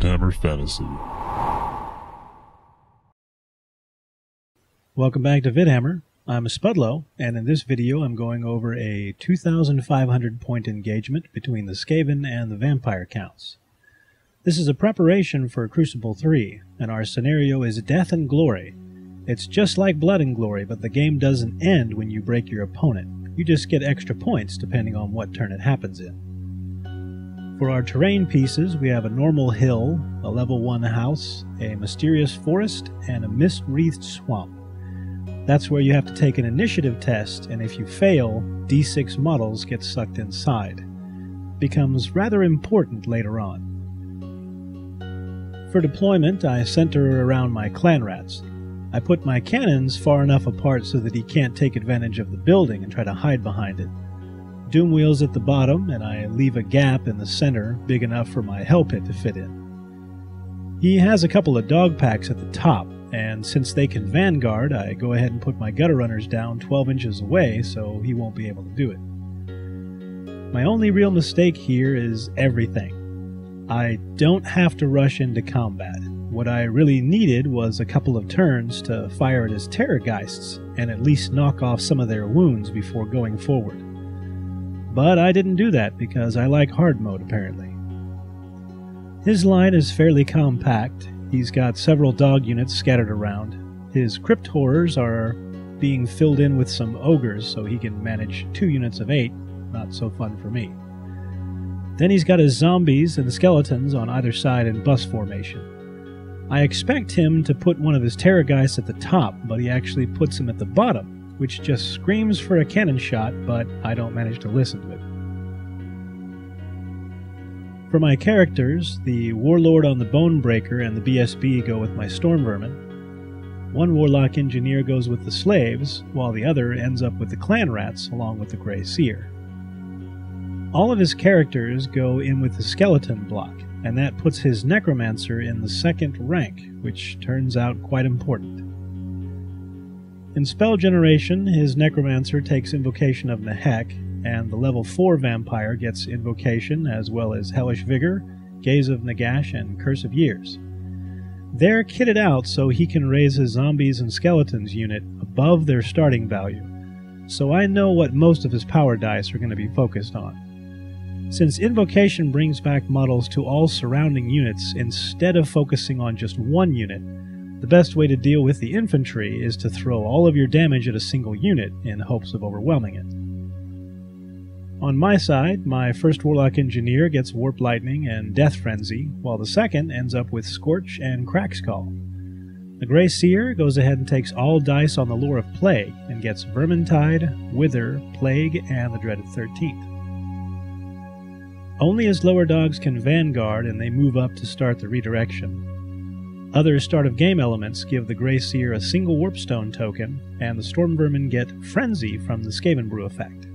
Vidhammer Fantasy. Welcome back to Vidhammer. I'm Spudlow, and in this video I'm going over a 2,500 point engagement between the Skaven and the vampire counts. This is a preparation for Crucible 3, and our scenario is Death and Glory. It's just like Blood and Glory, but the game doesn't end when you break your opponent. You just get extra points depending on what turn it happens in. For our terrain pieces, we have a normal hill, a level 1 house, a mysterious forest, and a mist-wreathed swamp. That's where you have to take an initiative test, and if you fail, D6 models get sucked inside. Becomes rather important later on. For deployment, I center around my clan rats. I put my cannons far enough apart so that he can't take advantage of the building and try to hide behind it. Doom wheels at the bottom, and I leave a gap in the center big enough for my hell pit to fit in. He has a couple of dog packs at the top, and since they can vanguard, I go ahead and put my gutter runners down 12 inches away so he won't be able to do it. My only real mistake here is everything. I don't have to rush into combat. What I really needed was a couple of turns to fire at his terrorgeists and at least knock off some of their wounds before going forward. But I didn't do that because I like hard mode apparently. His line is fairly compact. He's got several dog units scattered around. His crypt horrors are being filled in with some ogres so he can manage 2 units of 8. Not so fun for me. Then he's got his zombies and the skeletons on either side in bus formation. I expect him to put one of his terrorgeists at the top, but he actually puts him at the bottom, which just screams for a cannon shot, but I don't manage to listen to it. For my characters, the Warlord on the Bonebreaker and the BSB go with my Storm Vermin. One Warlock Engineer goes with the Slaves, while the other ends up with the Clan Rats along with the Grey Seer. All of his characters go in with the Skeleton block, and that puts his Necromancer in the 2nd rank, which turns out quite important. In spell generation, his Necromancer takes Invocation of Nehek, and the level 4 Vampire gets Invocation as well as Hellish Vigor, Gaze of Nagash, and Curse of Years. They're kitted out so he can raise his Zombies and Skeletons unit above their starting value, so I know what most of his power dice are going to be focused on. Since Invocation brings back models to all surrounding units instead of focusing on just one unit, the best way to deal with the infantry is to throw all of your damage at a single unit in hopes of overwhelming it. On my side, my first Warlock Engineer gets Warp Lightning and Death Frenzy, while the second ends up with Scorch and Crackskull. The Grey Seer goes ahead and takes all dice on the lore of Plague and gets Vermintide, Wither, Plague, and the dreaded 13th. Only his lower dogs can vanguard and they move up to start the redirection. Other start of game elements give the Grey Seer a single Warpstone token, and the Storm Vermin get Frenzy from the Skaven Brew effect.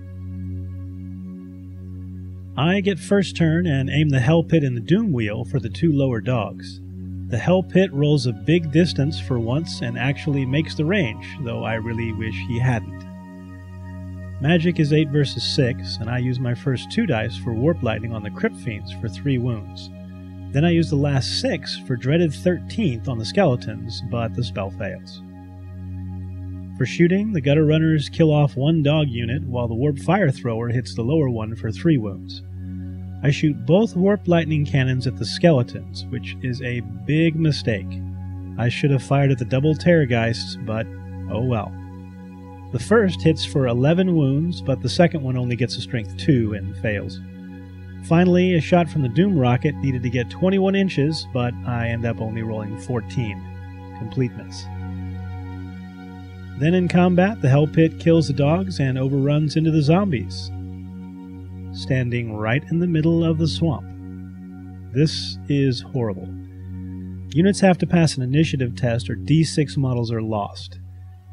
I get first turn and aim the Hell Pit in the Doom Wheel for the 2 lower dogs. The Hell Pit rolls a big distance for once and actually makes the range, though I really wish he hadn't. Magic is 8 versus 6, and I use my first 2 dice for Warp Lightning on the Crypt Fiends for 3 wounds. Then I use the last 6 for dreaded 13th on the Skeletons, but the spell fails. For shooting, the Gutter Runners kill off 1 dog unit, while the Warp Fire Thrower hits the lower one for 3 wounds. I shoot both Warp Lightning cannons at the Skeletons, which is a big mistake. I should have fired at the double Terrorgeists, but oh well. The first hits for 11 wounds, but the second one only gets a strength 2 and fails. Finally, a shot from the Doom Rocket needed to get 21 inches, but I end up only rolling 14. Complete miss. Then in combat, the Hell Pit kills the dogs and overruns into the zombies, standing right in the middle of the swamp. This is horrible. Units have to pass an initiative test or D6 models are lost.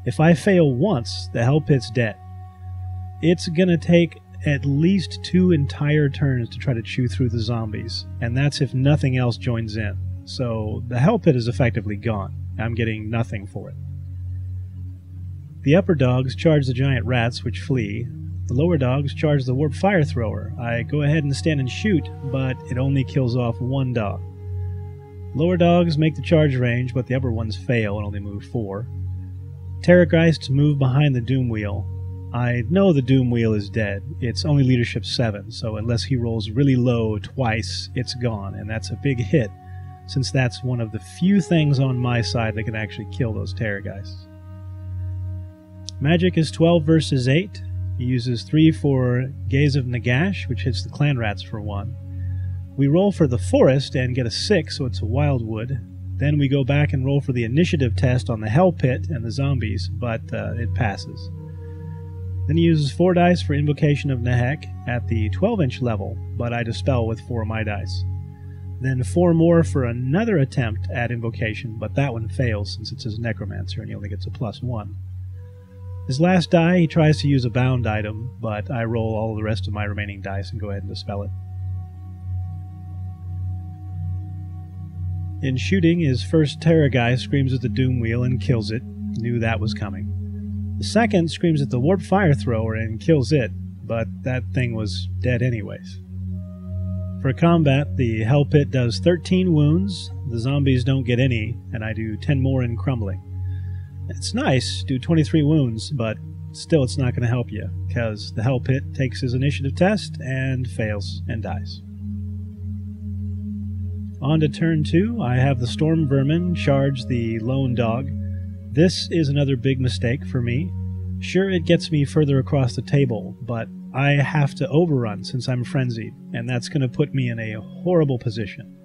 If I fail once, the Hell Pit's dead. It's gonna take at least 2 entire turns to try to chew through the zombies, and that's if nothing else joins in. So the Hell Pit is effectively gone. I'm getting nothing for it. The upper dogs charge the giant rats, which flee. The lower dogs charge the Warp Fire Thrower. I go ahead and stand and shoot, but it only kills off 1 dog. Lower dogs make the charge range, but the upper ones fail and only move 4. Terrorgeists move behind the Doom Wheel. I know the Doom Wheel is dead. It's only leadership 7, so unless he rolls really low twice, it's gone, and that's a big hit, since that's one of the few things on my side that can actually kill those Terrorgeists. Magic is 12 versus 8. He uses 3 for Gaze of Nagash, which hits the clan rats for 1. We roll for the forest and get a 6, so it's a wildwood. Then we go back and roll for the initiative test on the hell pit and the zombies, but it passes. Then he uses 4 dice for Invocation of Nehek at the 12-inch level, but I dispel with 4 of my dice. Then 4 more for another attempt at Invocation, but that one fails since it's his Necromancer and he only gets a +1. His last die, he tries to use a bound item, but I roll all the rest of my remaining dice and go ahead and dispel it. In shooting, his first Terrorgeist screams at the Doom Wheel and kills it. Knew that was coming. The second screams at the Warp Fire Thrower and kills it, but that thing was dead anyways. For combat, the Hell Pit does 13 wounds, the zombies don't get any, and I do 10 more in Crumbling. It's nice, do 23 wounds, but still it's not going to help you, because the Hell Pit takes his initiative test and fails and dies. On to turn 2, I have the Storm Vermin charge the Lone Dog. This is another big mistake for me. Sure, it gets me further across the table, but I have to overrun since I'm frenzied, and that's going to put me in a horrible position.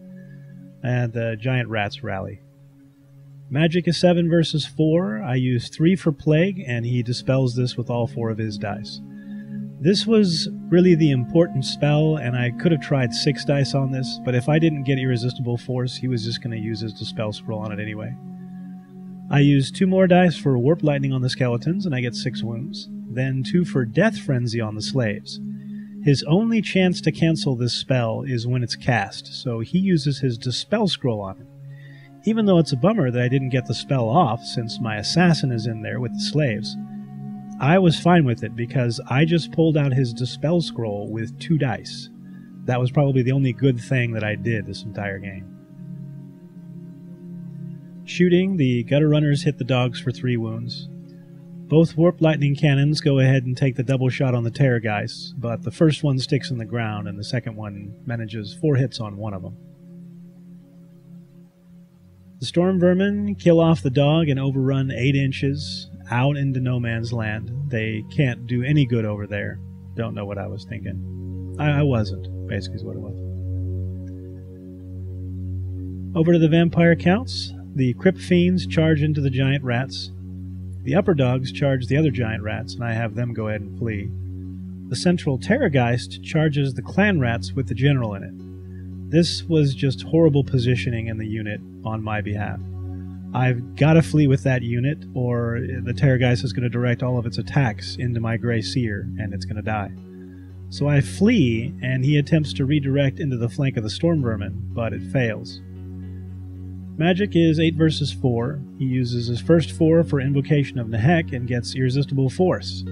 And the giant rats rally. Magic is 7 versus 4. I use 3 for Plague, and he dispels this with all 4 of his dice. This was really the important spell, and I could have tried 6 dice on this, but if I didn't get Irresistible Force, he was just going to use his Dispel Scroll on it anyway. I use 2 more dice for Warp Lightning on the skeletons, and I get 6 wounds. Then 2 for Death Frenzy on the slaves. His only chance to cancel this spell is when it's cast, so he uses his Dispel Scroll on it. Even though it's a bummer that I didn't get the spell off, since my assassin is in there with the slaves, I was fine with it because I just pulled out his Dispel Scroll with 2 dice. That was probably the only good thing that I did this entire game. Shooting, the Gutter Runners hit the dogs for 3 wounds. Both Warp Lightning Cannons go ahead and take the double shot on the Terrorgeists, but the first one sticks in the ground and the second one manages 4 hits on one of them. The Storm Vermin kill off the dog and overrun 8 inches out into no man's land. They can't do any good over there. Don't know what I was thinking. I wasn't, basically is what it was. Over to the Vampire Counts. The Crypt Fiends charge into the giant rats. The upper dogs charge the other giant rats, and I have them go ahead and flee. The Central Terrorgeist charges the clan rats with the general in it. This was just horrible positioning in the unit on my behalf. I've got to flee with that unit, or the Terrorgeist is going to direct all of its attacks into my Grey Seer, and it's going to die. So I flee, and he attempts to redirect into the flank of the Storm Vermin, but it fails. Magic is 8 versus 4. He uses his first 4 for Invocation of Nehek and gets Irresistible Force.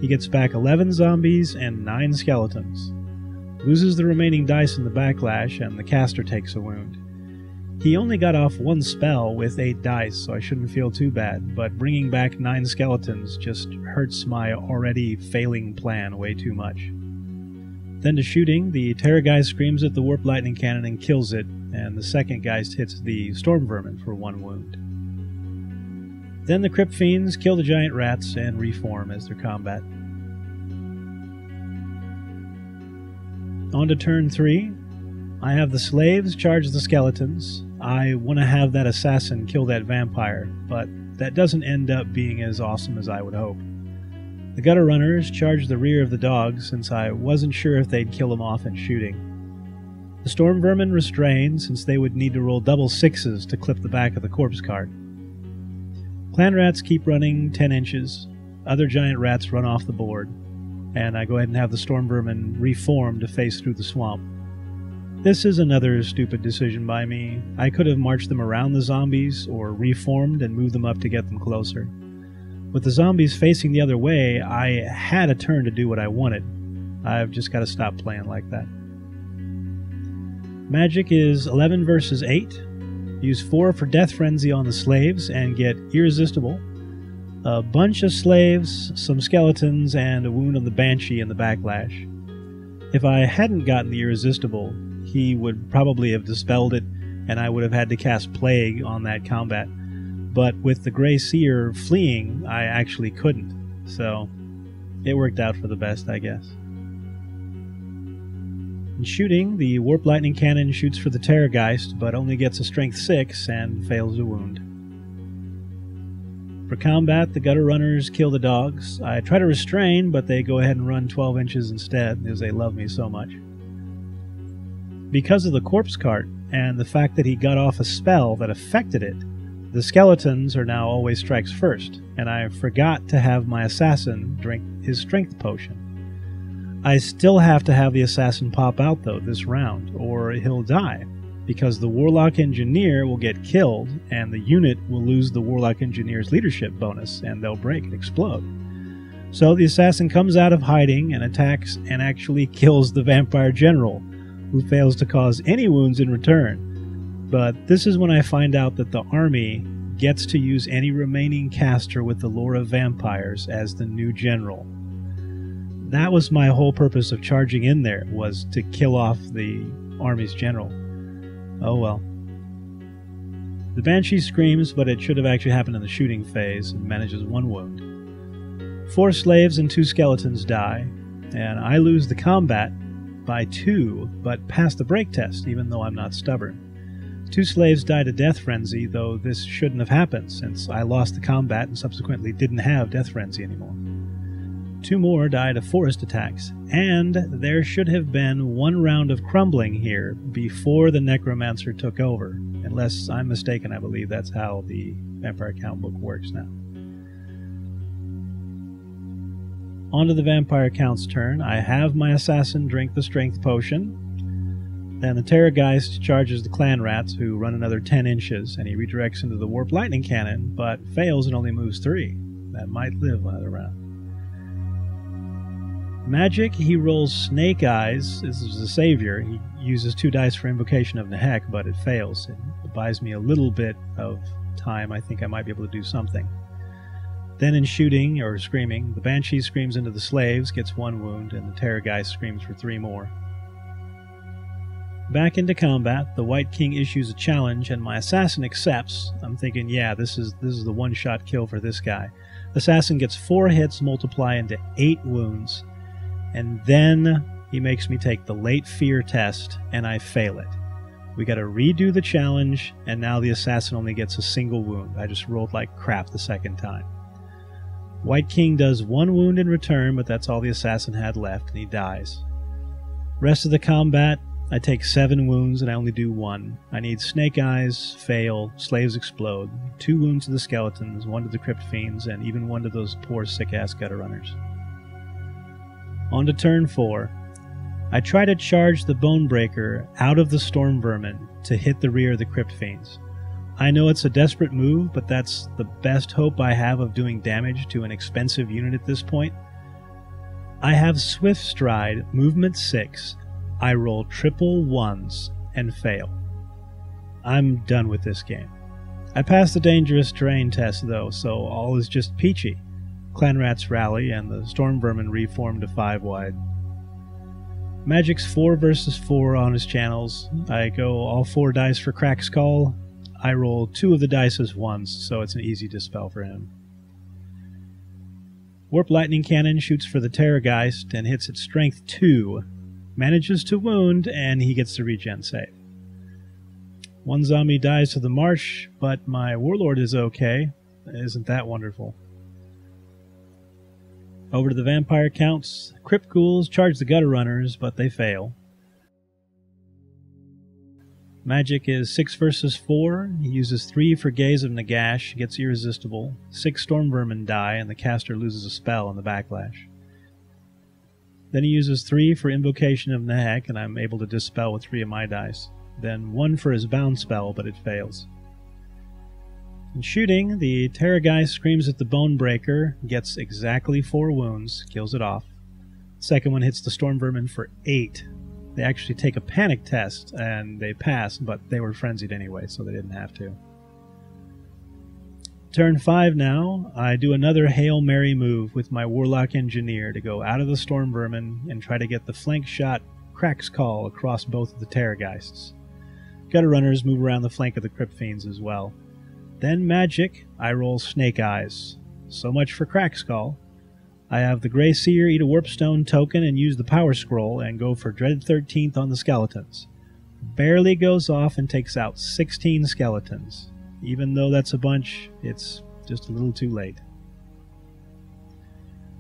He gets back 11 zombies and 9 skeletons. Loses the remaining dice in the backlash, and the caster takes a wound. He only got off 1 spell with 8 dice, so I shouldn't feel too bad, but bringing back 9 skeletons just hurts my already failing plan way too much. Then to shooting, the Terrorgeist screams at the Warp Lightning Cannon and kills it, and the second Geist hits the Storm Vermin for 1 wound. Then the Crypt Fiends kill the giant rats and reform as their combat. On to turn 3. I have the slaves charge the skeletons. I want to have that assassin kill that vampire, but that doesn't end up being as awesome as I would hope. The Gutter Runners charge the rear of the dogs since I wasn't sure if they'd kill them off in shooting. The Storm Vermin restrain since they would need to roll double 6s to clip the back of the corpse cart. Clan rats keep running 10 inches. Other giant rats run off the board, and I go ahead and have the Storm Vermin reform to face through the swamp. This is another stupid decision by me. I could have marched them around the zombies or reformed and moved them up to get them closer. With the zombies facing the other way, I had a turn to do what I wanted. I've just got to stop playing like that. Magic is 11 versus 8. Use 4 for Death Frenzy on the slaves and get Irresistible. A bunch of slaves, some skeletons, and a wound on the Banshee in the backlash. If I hadn't gotten the Irresistible, he would probably have dispelled it, and I would have had to cast Plague on that combat. But with the Grey Seer fleeing, I actually couldn't. So it worked out for the best, I guess. In shooting, the Warp Lightning Cannon shoots for the Terrorgeist, but only gets a Strength 6 and fails a wound. For combat, the Gutter Runners kill the dogs. I try to restrain, but they go ahead and run 12 inches instead, as they love me so much. Because of the Corpse Cart, and the fact that he got off a spell that affected it, the skeletons are now always strikes first, and I forgot to have my assassin drink his strength potion. I still have to have the assassin pop out though this round, or he'll die, because the Warlock Engineer will get killed, and the unit will lose the Warlock Engineer's leadership bonus, and they'll break and explode. So the assassin comes out of hiding and attacks and actually kills the Vampire General, who fails to cause any wounds in return. But this is when I find out that the army gets to use any remaining caster with the lore of vampires as the new general. That was my whole purpose of charging in there, was to kill off the army's general. Oh well. The Banshee screams, but it should have actually happened in the shooting phase, and manages 1 wound. 4 slaves and 2 skeletons die, and I lose the combat by 2, but pass the break test, even though I'm not stubborn. 2 slaves die to Death Frenzy, though this shouldn't have happened, since I lost the combat and subsequently didn't have Death Frenzy anymore. 2 more die to forest attacks, and there should have been 1 round of crumbling here before the Necromancer took over. Unless I'm mistaken, I believe that's how the Vampire Count book works now. On to the Vampire Count's turn. I have my assassin drink the strength potion. Then the Terrorgeist charges the Clan Rats, who run another 10 inches, and he redirects into the Warp Lightning Cannon, but fails and only moves 3. That might live another round. Magic, he rolls Snake Eyes. This is the savior. He uses 2 dice for Invocation of Nehek, but it fails. It buys me a little bit of time. I think I might be able to do something. Then in shooting, or screaming, the Banshee screams into the slaves, gets 1 wound, and the Terrorgeist screams for 3 more. Back into combat, the White King issues a challenge, and my assassin accepts. I'm thinking, yeah, this is the one-shot kill for this guy. Assassin gets 4 hits, multiply into 8 wounds. And then he makes me take the late fear test, and I fail it. We gotta redo the challenge, and now the assassin only gets a single wound. I just rolled like crap the second time. White King does 1 wound in return, but that's all the assassin had left, and he dies. Rest of the combat, I take 7 wounds, and I only do 1. I need Snake Eyes, fail, slaves explode, 2 wounds to the skeletons, 1 to the Crypt Fiends, and even 1 to those poor sick-ass Gutter Runners. On to turn 4. I try to charge the Bonebreaker out of the Storm Vermin to hit the rear of the Crypt Fiends. I know it's a desperate move, but that's the best hope I have of doing damage to an expensive unit at this point. I have Swift Stride, movement 6. I roll triple 1s and fail. I'm done with this game. I passed the Dangerous Terrain test though, so all is just peachy. Clan Rats rally, and the Storm Vermin reform to 5 wide. Magic's 4 versus 4 on his channels. I go all 4 dice for Crack's Call. I roll 2 of the dice as 1s, so it's an easy dispel for him. Warp Lightning Cannon shoots for the Terrorgeist and hits its strength 2. Manages to wound, and he gets the regen save. 1 zombie dies to the marsh, but my Warlord is okay. Isn't that wonderful? Over to the Vampire Counts. Crypt Ghouls charge the Gutter Runners, but they fail. Magic is 6 versus 4. He uses 3 for Gaze of Nagash, gets Irresistible. 6 Storm Vermin die, and the caster loses a spell on the backlash. Then he uses 3 for Invocation of Nehek, and I'm able to dispel with 3 of my dice. Then 1 for his Bound spell, but it fails. In shooting, the Terrorgeist screams at the Bonebreaker, gets exactly 4 wounds, kills it off. The second one hits the Storm Vermin for 8. They actually take a panic test, and they pass, but they were frenzied anyway, so they didn't have to. Turn 5 now, I do another Hail Mary move with my Warlock Engineer to go out of the Storm Vermin and try to get the flank shot Crack's Call across both of the Terrorgeists. Gutter Runners move around the flank of the Crypt Fiends as well. Then magic, I roll Snake Eyes. So much for Crack's Call. I have the Grey Seer eat a Warpstone token and use the Power Scroll and go for Dreaded 13th on the skeletons. Barely goes off and takes out 16 skeletons. Even though that's a bunch, it's just a little too late.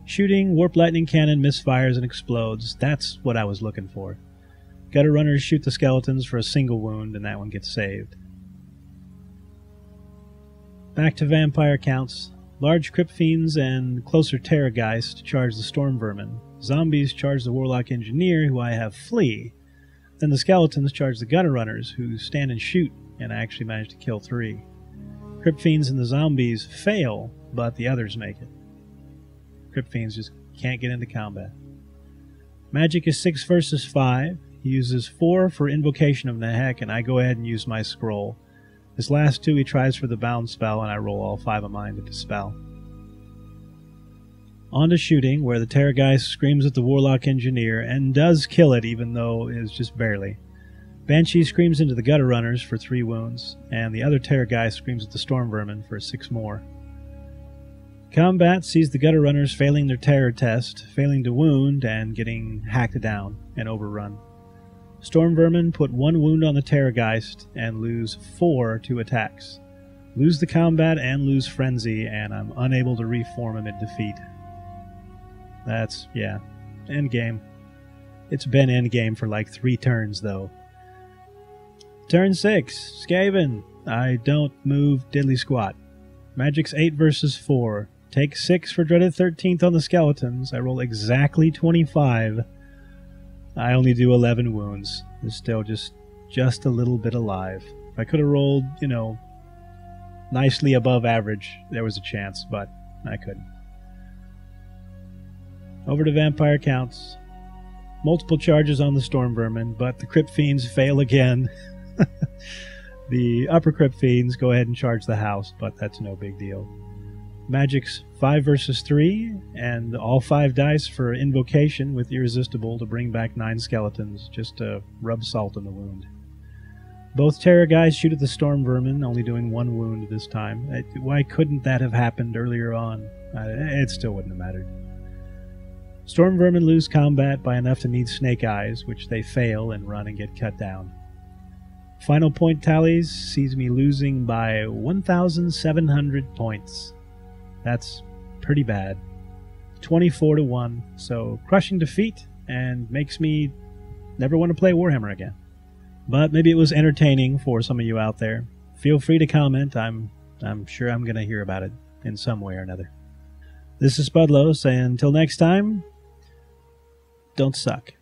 Shooting, Warp Lightning Cannon misfires and explodes. That's what I was looking for. Gutter Runners shoot the skeletons for a single wound, and that one gets saved. Back to vampire counts. Large Crypt Fiends and closer Terrorgeist charge the Storm Vermin. Zombies charge the Warlock Engineer, who I have flee. Then the skeletons charge the Gutter Runners, who stand and shoot, and I actually managed to kill 3. Crypt Fiends and the zombies fail, but the others make it. Crypt Fiends just can't get into combat. Magic is 6 versus 5. He uses 4 for Invocation of Nehek, and I go ahead and use my scroll. His last 2 he tries for the Bound spell, and I roll all 5 of mine to dispel. On to shooting, where the Terrorgeist screams at the Warlock Engineer, and does kill it, even though it is just barely. Banshee screams into the Gutter Runners for 3 wounds, and the other Terrorgeist screams at the Storm Vermin for 6 more. Combat sees the Gutter Runners failing their terror test, failing to wound, and getting hacked down and overrun. Storm Vermin put 1 wound on the Terrorgeist and lose 4 to attacks. Lose the combat and lose frenzy, and I'm unable to reform amid defeat. That's, yeah, endgame. It's been endgame for like 3 turns, though. Turn 6, Skaven. I don't move diddly squat. Magic's 8 versus 4. Take 6 for Dreaded 13th on the skeletons. I roll exactly 25. I only do 11 wounds. It's still just a little bit alive. If I could have rolled, nicely above average, there was a chance, but I couldn't. Over to vampire counts. Multiple charges on the Storm Vermin, but the Crypt Fiends fail again. The upper Crypt Fiends go ahead and charge the house, but that's no big deal. Magic's 5 versus 3, and all 5 dice for Invocation with Irresistible to bring back 9 skeletons, just to rub salt in the wound. Both Terrorgeist shoot at the Storm Vermin, only doing 1 wound this time. Why couldn't that have happened earlier on? It still wouldn't have mattered. Storm Vermin lose combat by enough to need Snake Eyes, which they fail and run and get cut down. Final point tallies sees me losing by 1,700 points. That's pretty bad. 24-1, so crushing defeat, and makes me never want to play Warhammer again. But maybe it was entertaining for some of you out there. Feel free to comment. I'm sure I'm going to hear about it in some way or another. This is Spudlos, and until next time, don't suck.